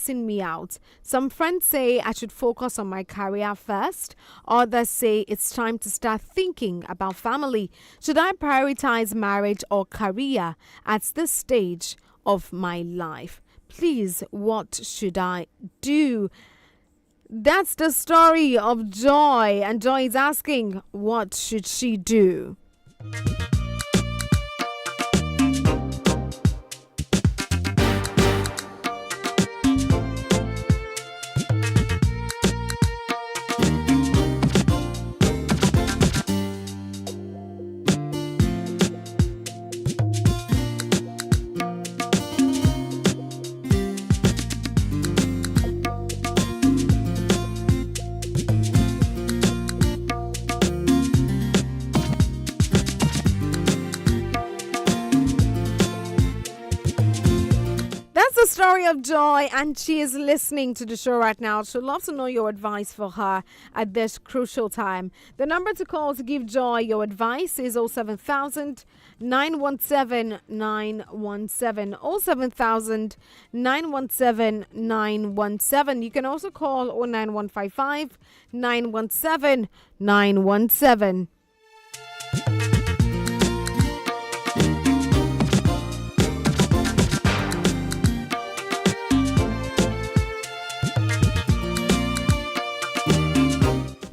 stressing me out. Some friends say I should focus on my career first. Others say it's time to start thinking about family. Should I prioritize marriage or career at this stage of my life? Please, what should I do? That's the story of Joy, and Joy is asking, what should she do? Story of Joy, and she is listening to the show right now. She'd love to know your advice for her at this crucial time. The number to call to give Joy your advice is 07000 917 917 07000 917 917. You can also call 09155 917 917.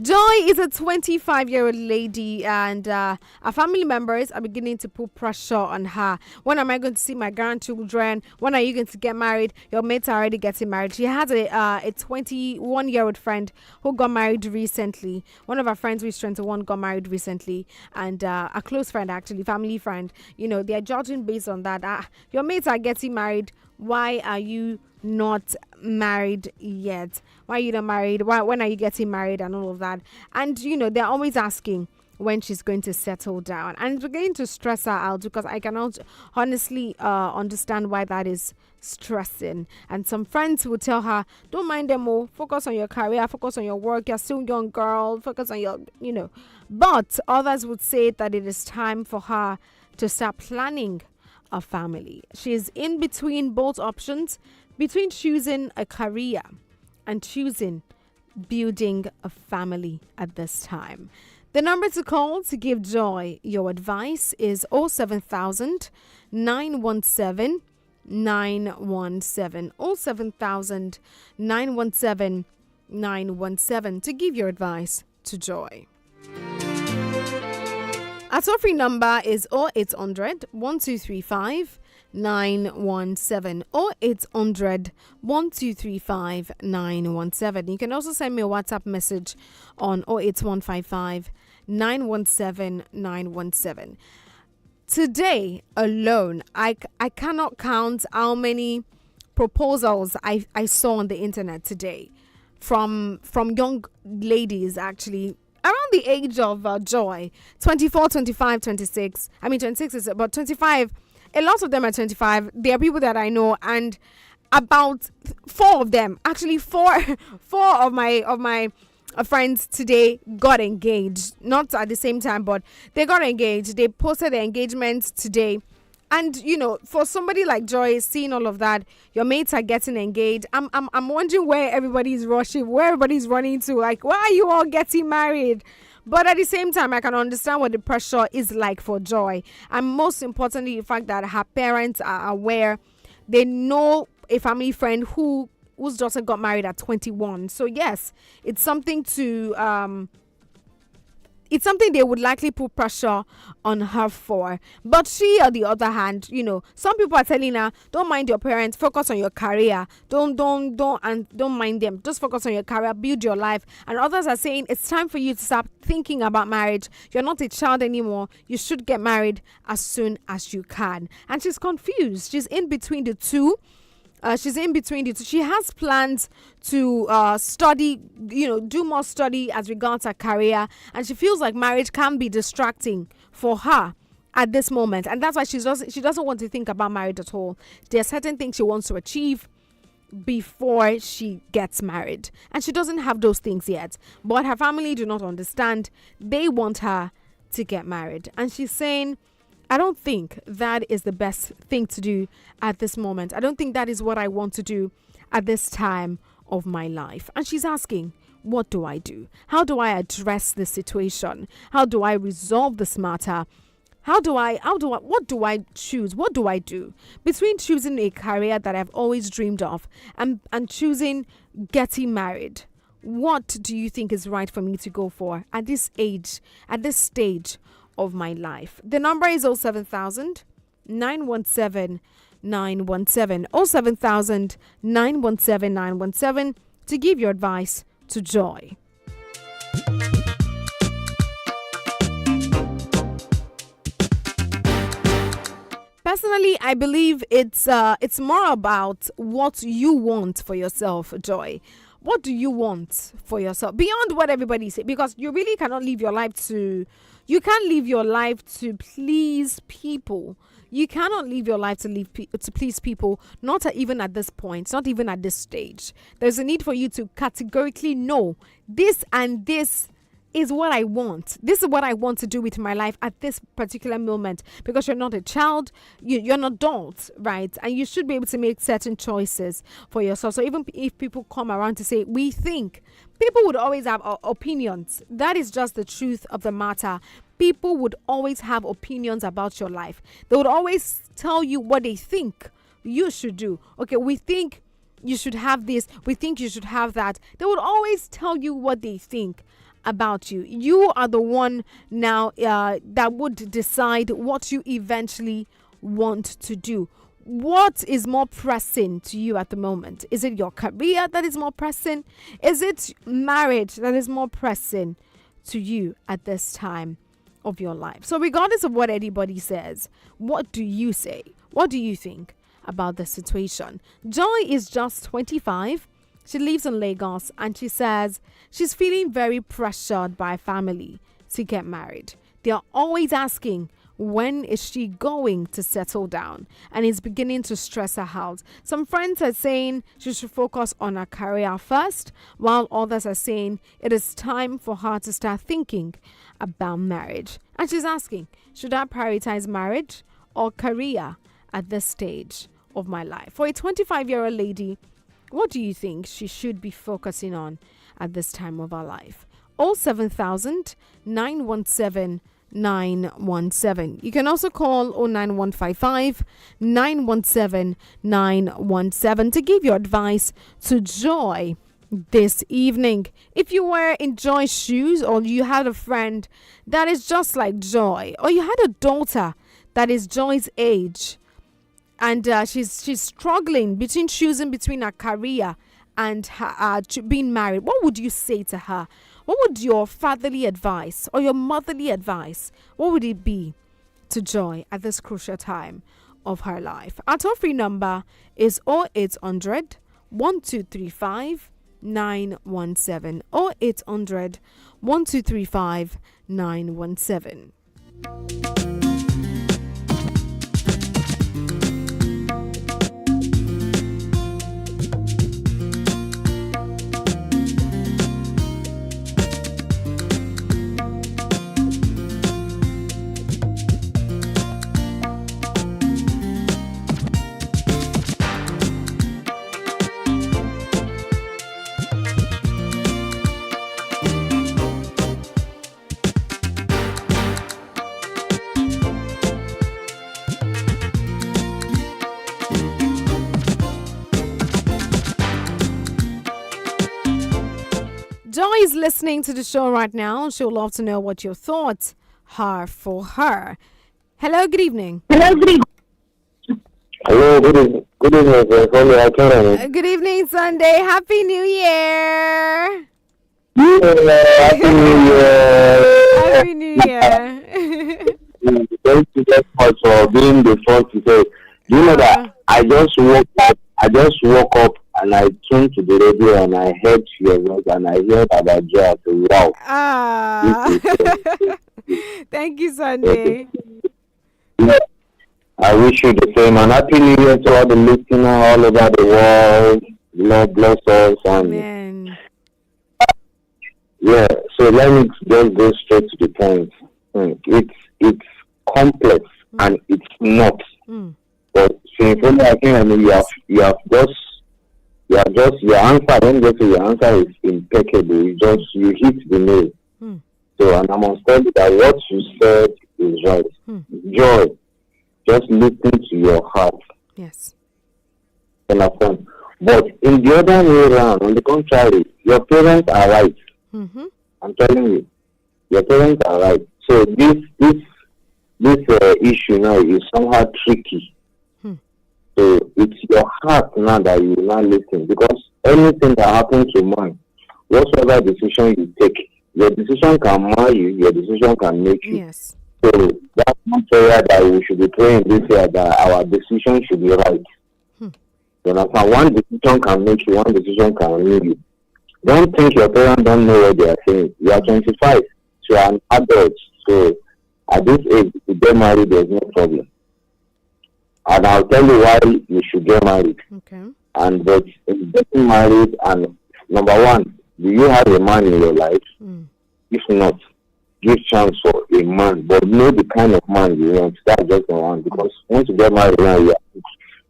Joy is a 25-year-old lady, and her family members are beginning to put pressure on her. When am I going to see my grandchildren? When are you going to get married? Your mates are already getting married. She has a 21-year-old friend who got married recently. One of her friends who is 21 got married recently, and a close friend, actually, family friend. You know, they are judging based on that. Your mates are getting married. Why are you not married yet? Why are you not married? When are you getting married and all of that? And you know, they're always asking when she's going to settle down, and it's beginning to stress her out, because I cannot honestly understand why that is stressing. And some friends will tell her, don't mind them all, focus on your career, focus on your work, you're still a young girl, focus on your, you know. But others would say that it is time for her to start planning a family. She's in between both options, between choosing a career and choosing building a family at this time. The number to call to give Joy your advice is 07000 917 917 07000 917 917 to give your advice to Joy. Our toll-free number is 0800 1235 917 0800 1235 917. You can also send me a WhatsApp message on 08155 917 917. Today alone, I cannot count how many proposals I saw on the internet today from young ladies, actually around the age of Joy, 24, 25, 26. I mean, 26 is about 25. A lot of them are 25. There are people that I know, and about four of them, actually four of my friends today got engaged. Not at the same time, but they got engaged. They posted their engagement today. And you know, for somebody like Joy, seeing all of that, your mates are getting engaged. I'm wondering where everybody's rushing, where everybody's running to. Like, why are you all getting married? But at the same time, I can understand what the pressure is like for Joy. And most importantly, the fact that her parents are aware. They know a family friend whose daughter got married at 21. So yes, it's something to it's something they would likely put pressure on her for. But she, on the other hand, you know, some people are telling her, don't mind your parents, focus on your career. Don't mind them. Just focus on your career, build your life. And others are saying it's time for you to start thinking about marriage. You're not a child anymore. You should get married as soon as you can. And she's confused. She's in between the two. She has plans to study, you know, do more study as regards her career, and she feels like marriage can be distracting for her at this moment, and that's why she doesn't want to think about marriage at all. There are certain things she wants to achieve before she gets married, and she doesn't have those things yet. But her family do not understand. They want her to get married, and she's saying, I don't think that is the best thing to do at this moment. I don't think that is what I want to do. at this time of my life. And she's asking, what do I do? How do I address this situation? How do I resolve this matter? What do I choose? What do I do between choosing a career that I've always dreamed of and choosing getting married? What do you think is right for me to go for at this age, at this stage of my life? The number is 07000 917 917 07000 917 917 to give your advice to Joy. Personally, I believe it's more about what you want for yourself, Joy. What do you want for yourself beyond what everybody says? Because you really cannot live your life to please people. You cannot live your life to please people, not even at this point, not even at this stage. There's a need for you to categorically know this and this is what I want. This is what I want to do with my life at this particular moment, because you're not a child, you're an adult, right? And you should be able to make certain choices for yourself. So even if people come around to say, we think, people would always have opinions. That is just the truth of the matter. People would always have opinions about your life. They would always tell you what they think you should do. Okay, we think you should have this. We think you should have that. They would always tell you what they think about you. You are the one now that would decide what you eventually want to do. What is more pressing to you at the moment? Is it your career that is more pressing? Is it marriage that is more pressing to you at this time of your life? So regardless of what anybody says, what do you say? What do you think about the situation? Joy is just 25. She lives in Lagos, and she says she's feeling very pressured by family to get married. They are always asking, when is she going to settle down? And it's beginning to stress her out. Some friends are saying she should focus on her career first, while others are saying it is time for her to start thinking about marriage. And she's asking, should I prioritize marriage or career at this stage of my life? For a 25-year-old lady, what do you think she should be focusing on at this time of her life? 07000 917 917. You can also call 09155 917 917 to give your advice to Joy this evening. If you were in Joy's shoes, or you had a friend that is just like Joy, or you had a daughter that is Joy's age, and she's struggling between choosing between her career and her, being married, what would you say to her? What would your fatherly advice or your motherly advice, what would it be to Joy at this crucial time of her life? Our toll-free number is 0800 1235 917. 0800 1235 917. Joy is listening to the show right now. She'll love to know what your thoughts are for her. Hello, good evening. Hello, good evening. Good evening, sir. Good evening, Sunday. Happy New Year. Happy New Year. Happy New Year. Thank you very much for being the first to say. Do you know that I just woke up and I tuned to the radio and I heard your voice and I heard about Joy. I said, wow. Thank you, Sunday. Yeah. I wish you the same, and happy New Year to all the listeners all over the world. Lord bless us. And Amen. yeah, so let me just go straight to the point. It's complex and it's not. But since I think you You are just your answer. When you say your answer is impeccable, you hit the nail. So, and I must tell you that what you said is right. Joy, just listen to your heart. Yes. Understand? But in the other way around, on the contrary, your parents are right. I'm telling you, your parents are right. So this issue now is somehow tricky. So it's your heart now that you will not listen, because anything that happens to man, whatsoever decision you take, your decision can marry you, your decision can make you. Yes. So that's one prayer that we should be praying this year, that our decision should be right. You understand? One decision can make you, one decision can ruin you. Don't think your parents don't know what they are saying. You are 25, so you are an adult. So at this age, if you get married, there's no problem. And I'll tell you why you should get married. Okay. And but in getting married, and number one, do you have a man in your life? If not, give chance for a man, but know the kind of man you want. That's just one. Because once you get married now,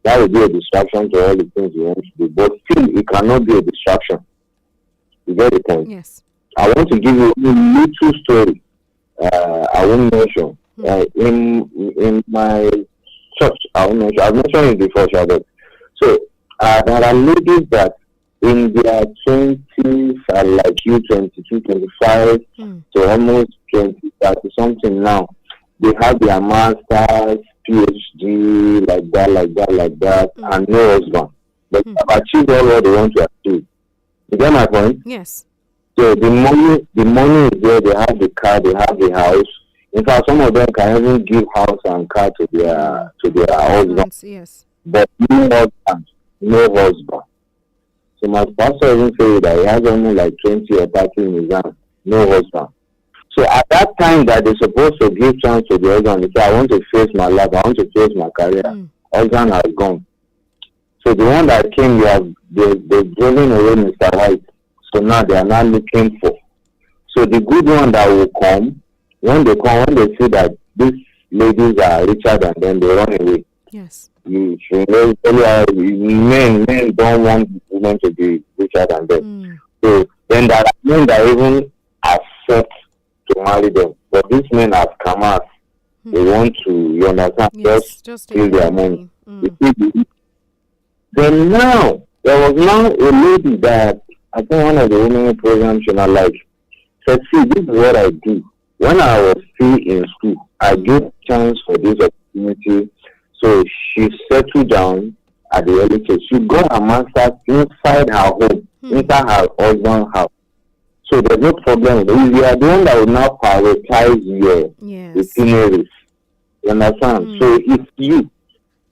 that will be a distraction to all the things you want to do. But still, it cannot be a distraction. You get the point? Yes. I want to give you a little story. I won't mention. In my church, I won't mention. I've mentioned it before, Charlotte. So there are ladies that in their 20s are like you, 22, 25, to almost 20, 30 something now. They have their master's, PhD, like that, and no husband. But have achieved all what they want to achieve. You get my point? Yes. So the money is there. They have the car, they have the house. In fact, some of them can even give house and car to their husband. Yes. But no husband. So my pastor even say that he has only like 20 or 30 in his hand, no husband. So at that time that they're supposed to give chance to the husband, they say, I want to face my life, I want to face my career. Husband has gone. So the one that came, they're driven away Mr. White. So now they are not looking for. So the good one that will come, when they see that these ladies are richer than them, they run away. Yes. Men don't want women to be richer than them. So then there are men that even accept to marry them. But these men have come out. They want to, you understand, just steal their money. Then now, there was now a lady that I think one of the women programs you know, like said, see, this is what I do. When I was still in school, I gave chance for this opportunity. So she settled down at the early stage. She got her master's inside her home, inside her husband's house. So there's no problem. If you are the one that will now prioritize your itineraries, you understand? So it's you.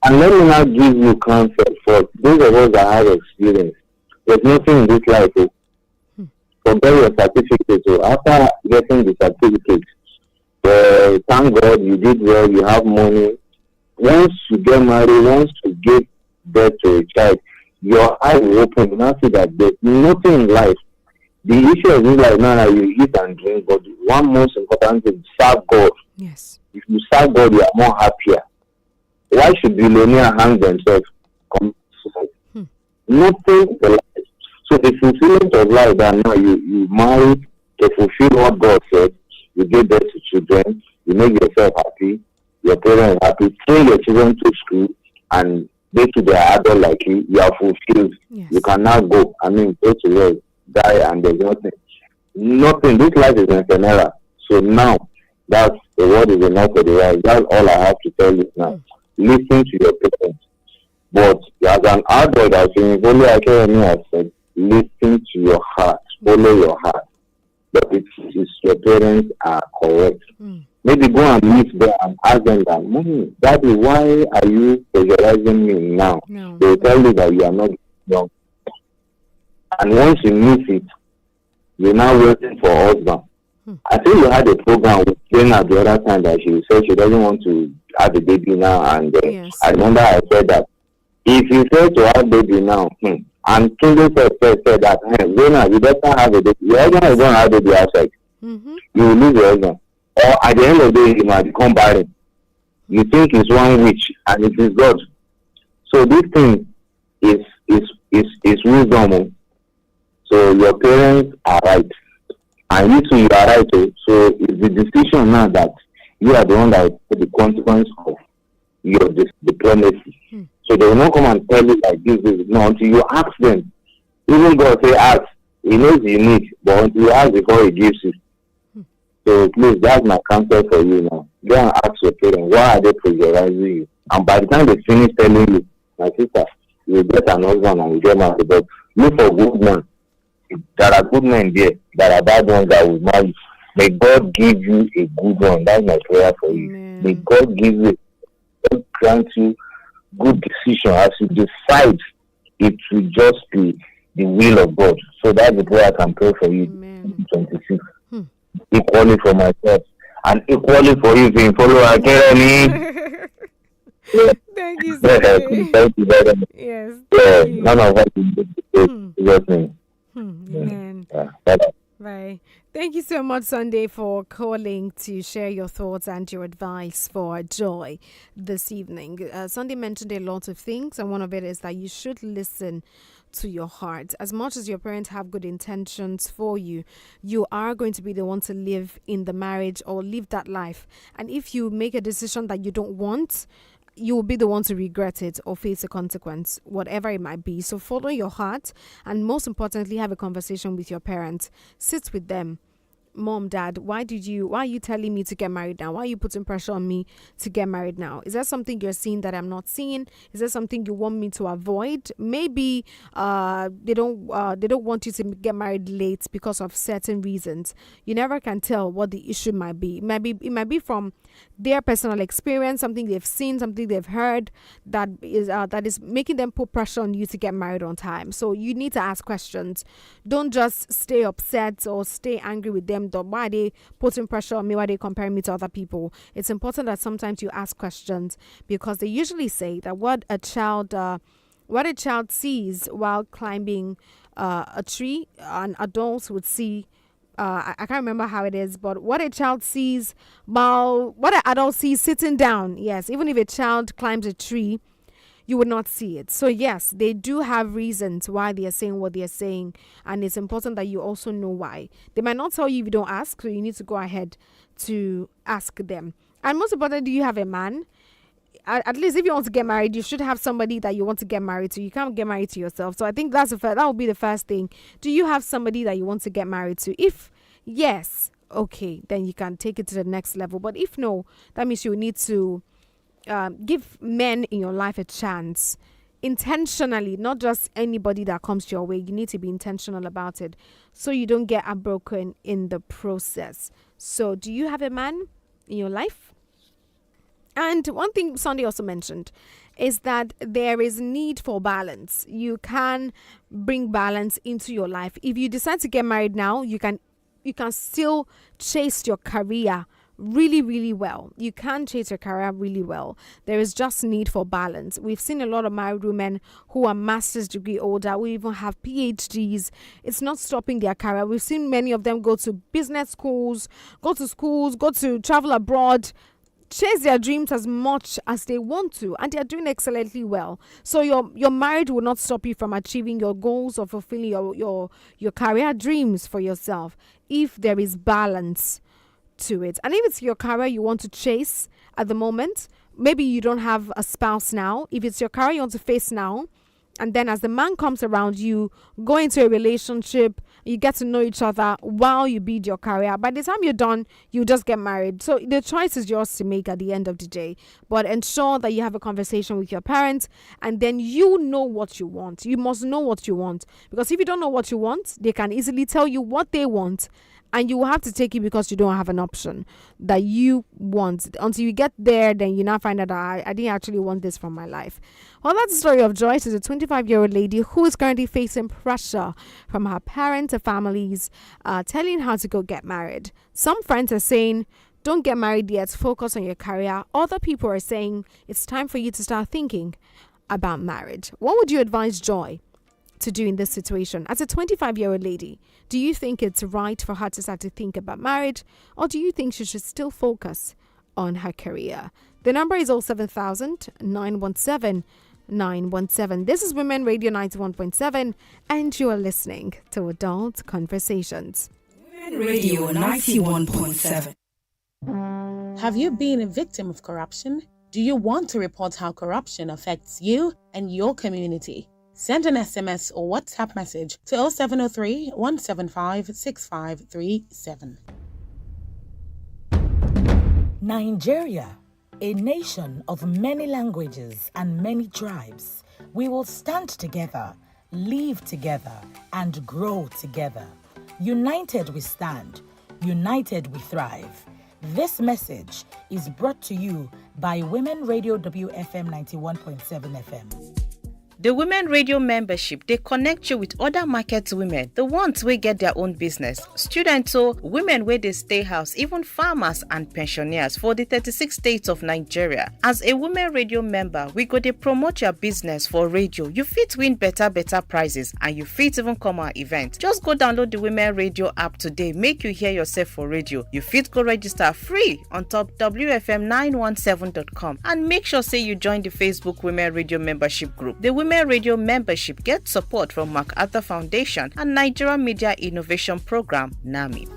And let me now give you counsel for those of us that have experience. There's nothing in this life. Forget your certificate. So after getting the certificate, thank God you did well, you have money. Once you get married, once you give birth to a child, your eyes will open. You now see that there's nothing in life. The issue is like now you eat and drink, but one most important thing, serve God. Yes. If you serve God, you are more happier. Why should billionaires hang themselves? Nothing for life. So the fulfillment of life that now you marry to fulfill what God said, you give birth to children, you make yourself happy, your parents are happy, train your children to school, and they to their adult like you are fulfilled. Yes. You can now go. Go to work, die, and there's nothing. Nothing. This life is ephemeral. So now, that's the word is enough for the world. That's all I have to tell you now. Listen to your parents. But as an adult, as in only I can said, listen to your heart. Follow your heart. But if your parents are correct, maybe go and meet them and ask them that, Mommy, Daddy, why are you pressurizing me now? No. They will tell you that you are not young. And once you miss it, you're now waiting for husband. I think you had a program with Jane the other time that she said she doesn't want to have a baby now. And I remember I said that if you say to have baby now, and Tunde said that, Jane, you better have a baby. Your husband is going to have a baby outside. You will lose your husband. Or at the end of the day, you might become barren. You think it's one witch, and it is God. So this thing is It's wisdom. Oh. So your parents are right, and you too, you are right. Oh. So it's the decision now that you are the one that will take the consequence of your diplomacy. So they will not come and tell you like this. No, until you ask them. Even God say ask. He knows you need, but until you ask before he gives you. So please, that's my counsel for you now. Go and ask your parents, why are they pressurizing you? And by the time they finish telling you, my sister, you get an husband and you get married. But look for good men. There are good men there. There are bad ones that will marry. May God give you a good one. That's my prayer for you. Amen. May God give you, God grant you good decision as you decide. It will just be the will of God. So that's the prayer I can pray for you. Amen. 26. Equally for myself and equally for you if you follow Academy. Thank you so much. Thank you very much. Yes. Yeah, Thank you. none of us is listening. Amen. Bye. Bye. Thank you so much, Sunday, for calling to share your thoughts and your advice for Joy this evening. Sunday mentioned a lot of things, and one of it is that you should listen to your heart. As much as your parents have good intentions for you, you are going to be the one to live in the marriage or live that life. And if you make a decision that you don't want, you will be the one to regret it or face a consequence, whatever it might be. So follow your heart, and most importantly, have a conversation with your parents. Sit with them. Mom, Dad, why are you telling me to get married now? Why are you putting pressure on me to get married now? Is there something you're seeing that I'm not seeing? Is there something you want me to avoid? Maybe they don't want you to get married late because of certain reasons. You never can tell what the issue might be. It might be from their personal experience, something they've seen, something they've heard that is making them put pressure on you to get married on time. So you need to ask questions. Don't just stay upset or stay angry with them. Why are they putting pressure on me? Why are they comparing me to other people? It's important that sometimes you ask questions, because they usually say that what a child sees while climbing a tree, an adult would see. I can't remember how it is, but what an adult sees sitting down. Yes, even if a child climbs a tree, you would not see it. So yes, they do have reasons why they are saying what they are saying, and it's important that you also know why. They might not tell you if you don't ask, so you need to go ahead to ask them. And most importantly, do you have a man? At least if you want to get married, you should have somebody that you want to get married to. You can't get married to yourself. So I think that will be the first thing. Do you have somebody that you want to get married to? If yes, okay, then you can take it to the next level. But if no, that means you need to give men in your life a chance intentionally, not just anybody that comes your way. You need to be intentional about it so you don't get heartbroken in the process. So do you have a man in your life? And one thing Sunday also mentioned is that there is need for balance. You can bring balance into your life. If you decide to get married now, you can still chase your career really, really well. You can chase your career really well. There is just need for balance. We've seen a lot of married women who are master's degree older, who even have PhDs. It's not stopping their career. We've seen many of them go to business schools, go to travel abroad, chase their dreams as much as they want to, and they're doing excellently well. So your marriage will not stop you from achieving your goals or fulfilling your career dreams for yourself if there is balance to it. And if it's your career you want to chase at the moment, maybe you don't have a spouse now. If it's your career you want to face now, and then as the man comes around, you go into a relationship, you get to know each other while you build your career. By the time you're done, you just get married. So the choice is yours to make at the end of the day. But ensure that you have a conversation with your parents, and then you know what you want. You must know what you want. Because if you don't know what you want, they can easily tell you what they want, and you will have to take it because you don't have an option that you want. Until you get there, then you now find out that I didn't actually want this from my life. Well, that's the story of Joy. She's a 25-year-old lady who is currently facing pressure from her parents and families telling her to go get married. Some friends are saying, don't get married yet, focus on your career. Other people are saying, it's time for you to start thinking about marriage. What would you advise Joy to do in this situation? As a 25-year-old lady, do you think it's right for her to start to think about marriage, or do you think she should still focus on her career? The number is 07000 917 917. This is Women Radio 91.7, and you are listening to Adult Conversations. Women Radio 91.7. Have you been a victim of corruption? Do you want to report how corruption affects you and your community? Send an SMS or WhatsApp message to 0703 175 6537. Nigeria, a nation of many languages and many tribes. We will stand together, live together, and grow together. United we stand, united we thrive. This message is brought to you by Women Radio WFM 91.7 FM. The Women Radio membership, they connect you with other market women, the ones who get their own business, students, so women where they stay house, even farmers and pensioners for the 36 states of Nigeria. As a Women Radio member, we go to promote your business for radio. You fit win better prizes, and you fit even come our event. Just go download the Women Radio app today, make you hear yourself for radio. You fit go register free on top WFM917.com, and make sure say you join the Facebook Women Radio membership group. The Women Radio membership gets support from MacArthur Foundation and Nigeria Media Innovation Program, NAMIP.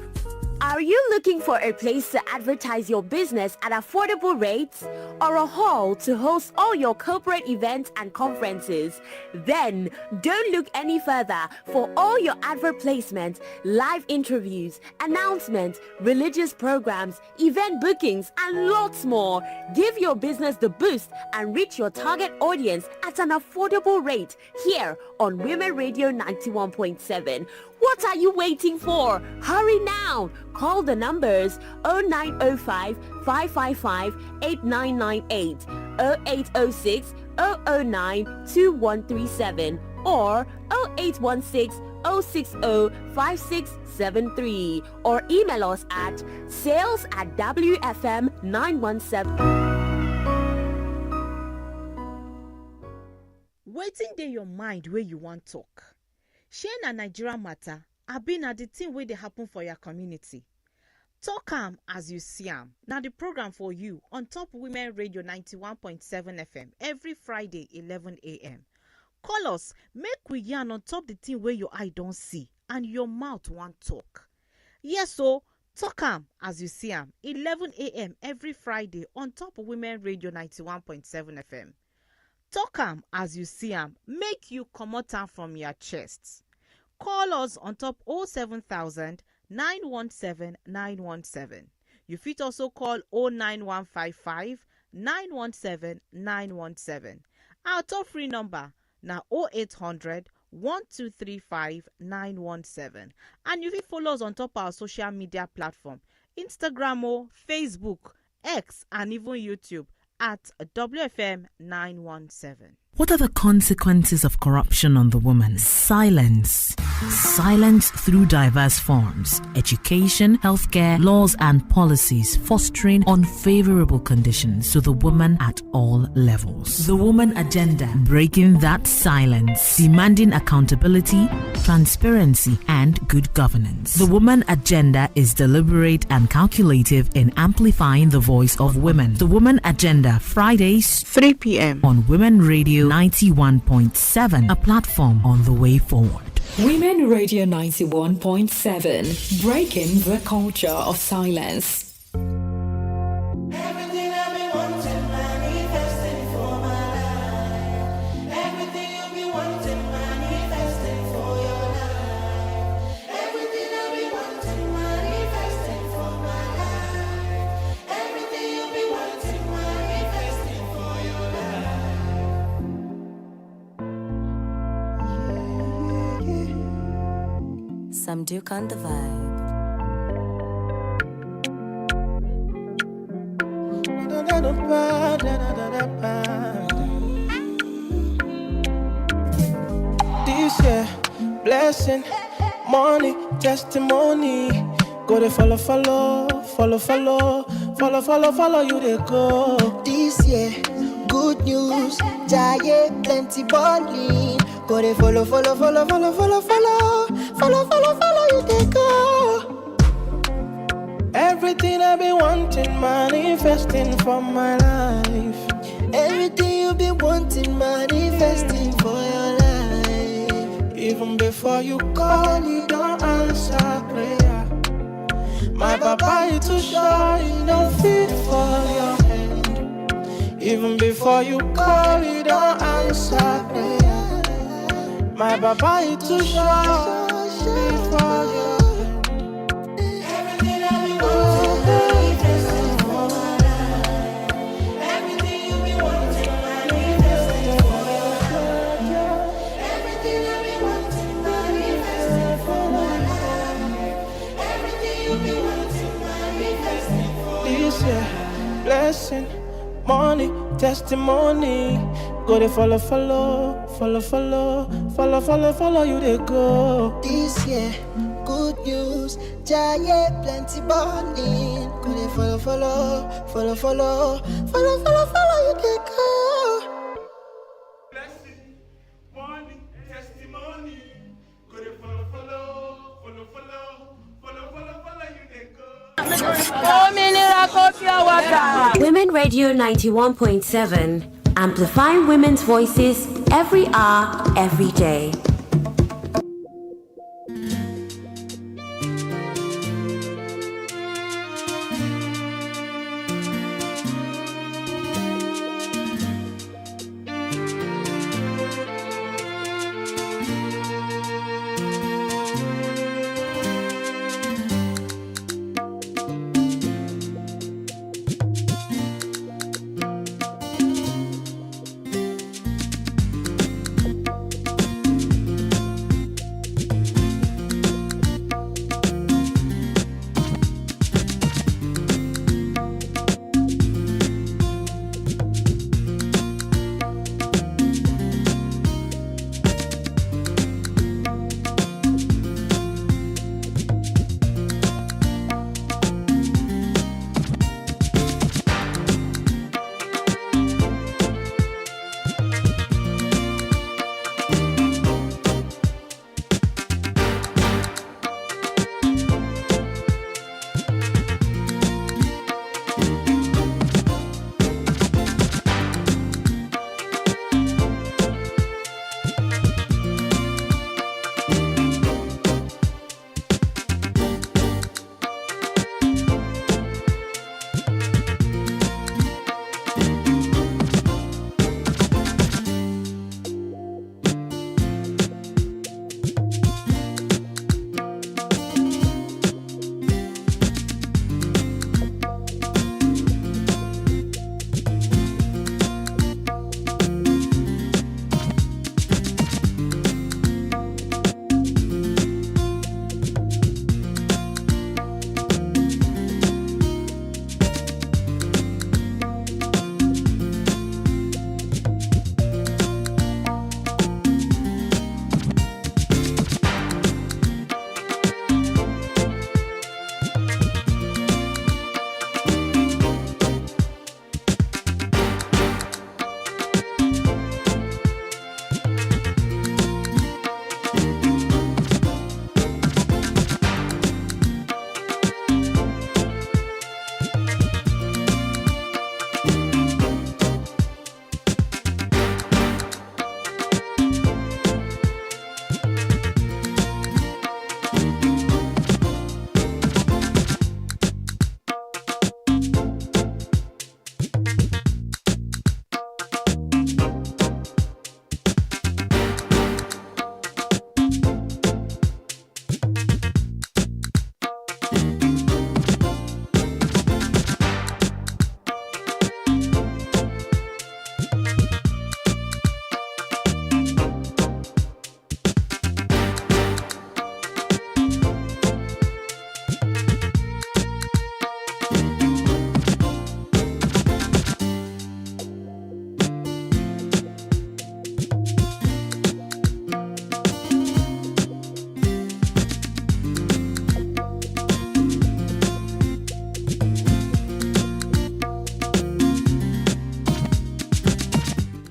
Are you looking for a place to advertise your business at affordable rates, or a hall to host all your corporate events and conferences? Then don't look any further for all your advert placements, live interviews, announcements, religious programs, event bookings, and lots more. Give your business the boost and reach your target audience at an affordable rate here on Women Radio 91.7. What are you waiting for? Hurry now! Call the numbers 0905 555 8998, 0806 009 2137, or 0816 060 5673, or email us at sales@wfm917. Waiting dey your mind where you want talk. Share na Nigeria matter, abi na the thing wey dey happen for your community. Talk am as you see am. Na the program for you on top Women Radio 91.7 FM every Friday 11 a.m. Call us, make we yarn on top the thing where your eye don't see and your mouth want talk. Yes, so talk am as you see am 11 a.m. every Friday on top Women Radio 91.7 FM. Talk am as you see am, make you comot am from your chest. Call us on top 07000 917 917. You fit also call 09155 917 917. Our toll free number na 0800 1235 917. And you fit follow us on top our social media platform, Instagram, Facebook, X, and even YouTube at WFM 917. What are the consequences of corruption on the woman? Silence. Silence through diverse forms. Education, healthcare, laws and policies fostering unfavorable conditions to the woman at all levels. The Woman Agenda. Breaking that silence. Demanding accountability, transparency and good governance. The Woman Agenda is deliberate and calculative in amplifying the voice of women. The Woman Agenda, Fridays 3 p.m. on Women Radio 91.7, a platform on the way forward. Women Radio 91.7, breaking the culture of silence. Some Duke on the vibe. This year, blessing, money, testimony. Go to follow, you they go. This year, good news, giant, plenty balling. Go to follow, you they go. Everything I've been wanting, manifesting for my life. Everything you've you've been wanting, manifesting for your life. Even before you call, you don't answer prayer. My papa is too shy, he don't fit for your hand. Even before you call, you don't answer prayer. My papa is too shy, fit for your hand. Everything I've been wanting, manifesting for my life. Everything you've been wanting, manifesting for your life. Everything I've been wanting, manifesting for my life. Everything you've been wanting, manifesting for this year, blessing, money, testimony. Go they follow, you they go. This year, good news, giant plenty balling. Go they follow, you they go. Blessing, money, testimony. Go they follow, you they go. Women Radio 91.7, amplifying women's voices every hour, every day.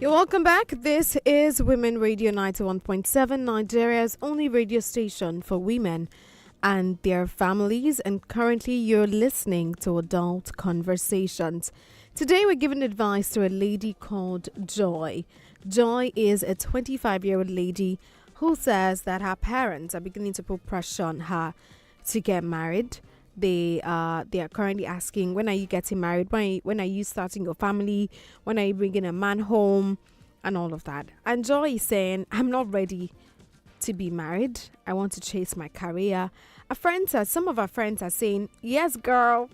Welcome back. This is Women Radio 91.7, Nigeria's only radio station for women and their families. And currently, you're listening to Adult Conversations. Today we're giving advice to a lady called Joy. Joy is a 25-year-old lady who says that her parents are beginning to put pressure on her to get married. They are currently asking, when are you getting married? When are you starting your family? When are you bringing a man home? And all of that. And Joy is saying, I'm not ready to be married. I want to chase my career. Some of our friends are saying, yes, girl,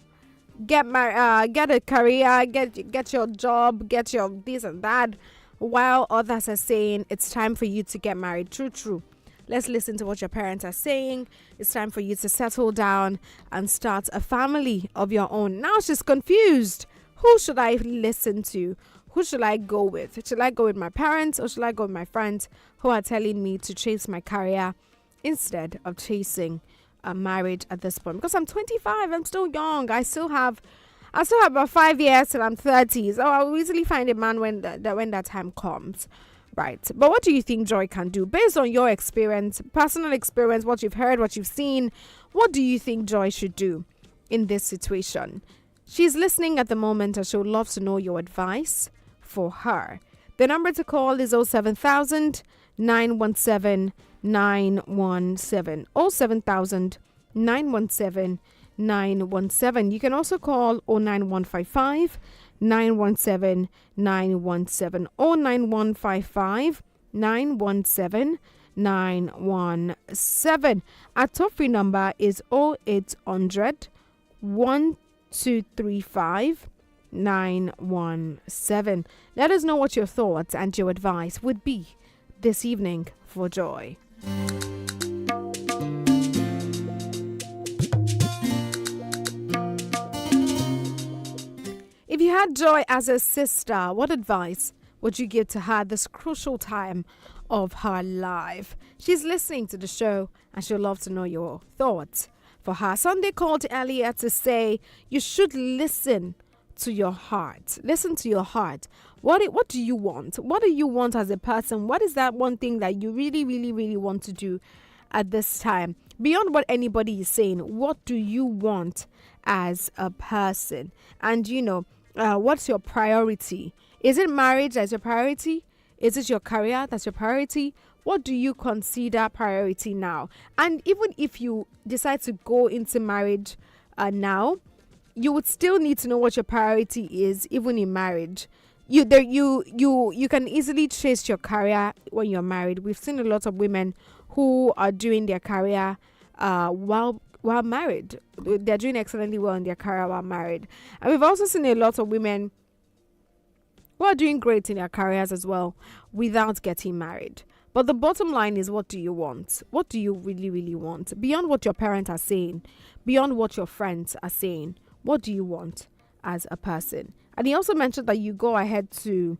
get married, get a career, get your job, get your this and that. While others are saying, it's time for you to get married. True. Let's listen to what your parents are saying. It's time for you to settle down and start a family of your own. Now she's confused. Who should I listen to? Who should I go with? Should I go with my parents or should I go with my friends who are telling me to chase my career instead of chasing a marriage at this point? Because I'm 25, I'm still young. I still have about 5 years till I'm 30. So I'll easily find a man when that time comes. Right. But what do you think Joy can do? Based on your experience, personal experience, what you've heard, what you've seen, what do you think Joy should do in this situation? She's listening at the moment and she would love to know your advice for her. The number to call is 07000 917 917. 07000 917 917. You can also call 09155 917 917 or 9155 917 917. Our toll free number is 0800 1235 917. Let us know what your thoughts and your advice would be this evening for Joy. If you had Joy as a sister, what advice would you give to her this crucial time of her life? She's listening to the show and she'll love to know your thoughts for her. Sunday called earlier to say you should listen to your heart. Listen to your heart. What do you want? What do you want as a person? What is that one thing that you really, really, really want to do at this time? Beyond what anybody is saying, what do you want as a person? And what's your priority? Is it marriage as your priority? Is it your career that's your priority? What do you consider priority now? And even if you decide to go into marriage now, you would still need to know what your priority is, even in marriage. You can easily chase your career when you're married. We've seen a lot of women who are doing their career while married. They're doing excellently well in their career while married. And we've also seen a lot of women who are doing great in their careers as well without getting married. But the bottom line is, what do you want? What do you really, really want? Beyond what your parents are saying, beyond what your friends are saying, what do you want as a person? And he also mentioned that you go ahead to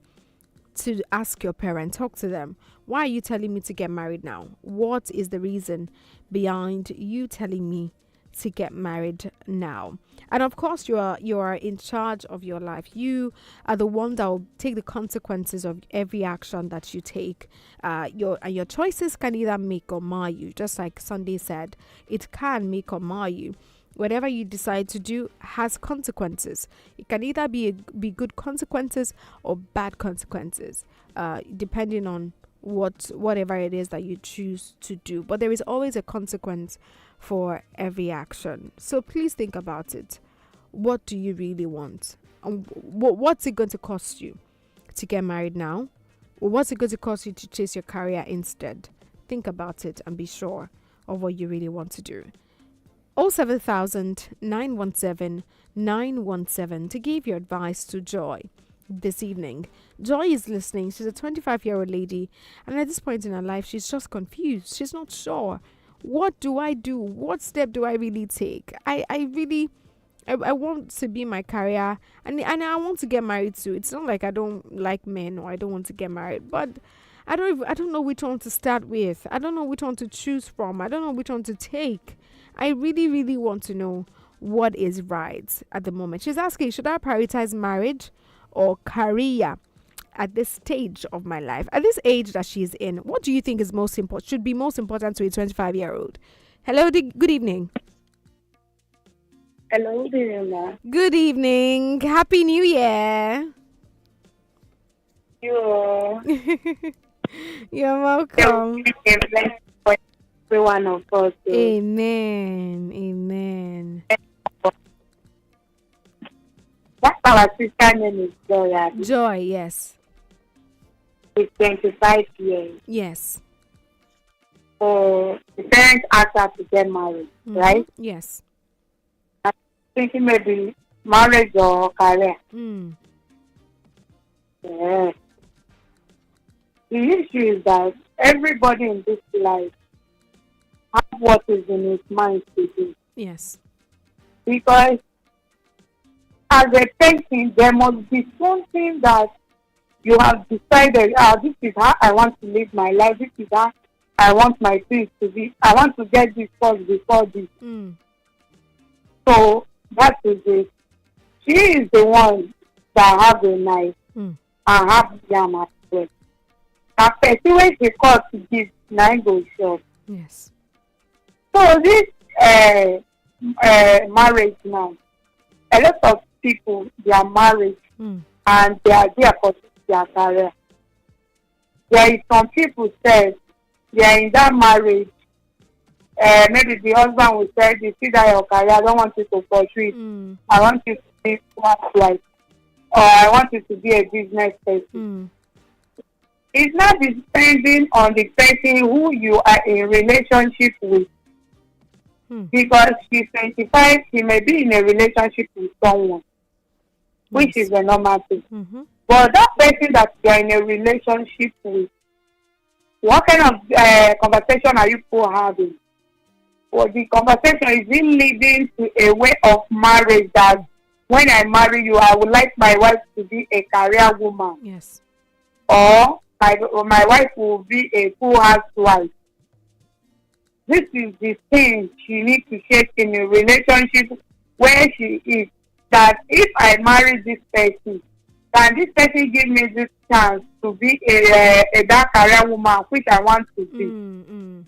ask your parents, talk to them. Why are you telling me to get married now? What is the reason behind you telling me to get married now? And of course, you are in charge of your life. You are the one that will take the consequences of every action that you take. Your choices can either make or mar you. Just like Sunday said, it can make or mar you. Whatever you decide to do has consequences. It can either be good consequences or bad consequences, depending on whatever it is that you choose to do. But there is always a consequence for every action. So please think about it. What do you really want? What's it going to cost you to get married now? Or what's it going to cost you to chase your career instead? Think about it and be sure of what you really want to do. 07000 917 917 to give your advice to Joy this evening. Joy is listening. She's a 25-year-old lady, and at this point in her life, she's just confused. She's not sure. What do I do? What step do I really take? I want to be my career, and I want to get married too. It's not like I don't like men or I don't want to get married, but I don't know which one to start with. I don't know which one to choose from. I don't know which one to take. I really, really want to know what is right at the moment. She's asking, should I prioritize marriage or career at this stage of my life? At this age that she's in, what do you think is should be most important to a 25-year-old? Hello, good evening. Hello, good evening, ma'am. Good evening. Happy New Year. You You're welcome. for every one of us. Amen. Amen. That's our sister name is Joy. Joy, yes. She's 25 years. Yes. So the parents asked her to get married, right? Yes. I'm thinking maybe marriage or career. Yeah. The issue is that everybody in this life has what is in his mind to do. Yes. Because as a person, there must be something that you have decided, this is how I want to live my life, this is how I want my things to be. I want to get this first before this. So that is it. She is the one that have a knife and have jam at work. And person when she called to give, nine go short. Yes. So this marriage now, a lot of people, they are married and they are there for their career. There is some people say they are in that marriage. Maybe the husband will say, "You see that your career, I don't want you to pursue it. I want you to be like, or I want you to be a business person." It's not depending on the person who you are in relationship with. Because she's 25, she may be in a relationship with someone, which is a normal thing. But that person that you are in a relationship with, what kind of conversation are you two having? Or the conversation is it leading to a way of marriage that when I marry you, I would like my wife to be a career woman. Yes. Or my wife will be a full housewife. This is the thing she needs to shape in a relationship where she is. That if I marry this person, can this person give me this chance to be a that career woman which I want to be?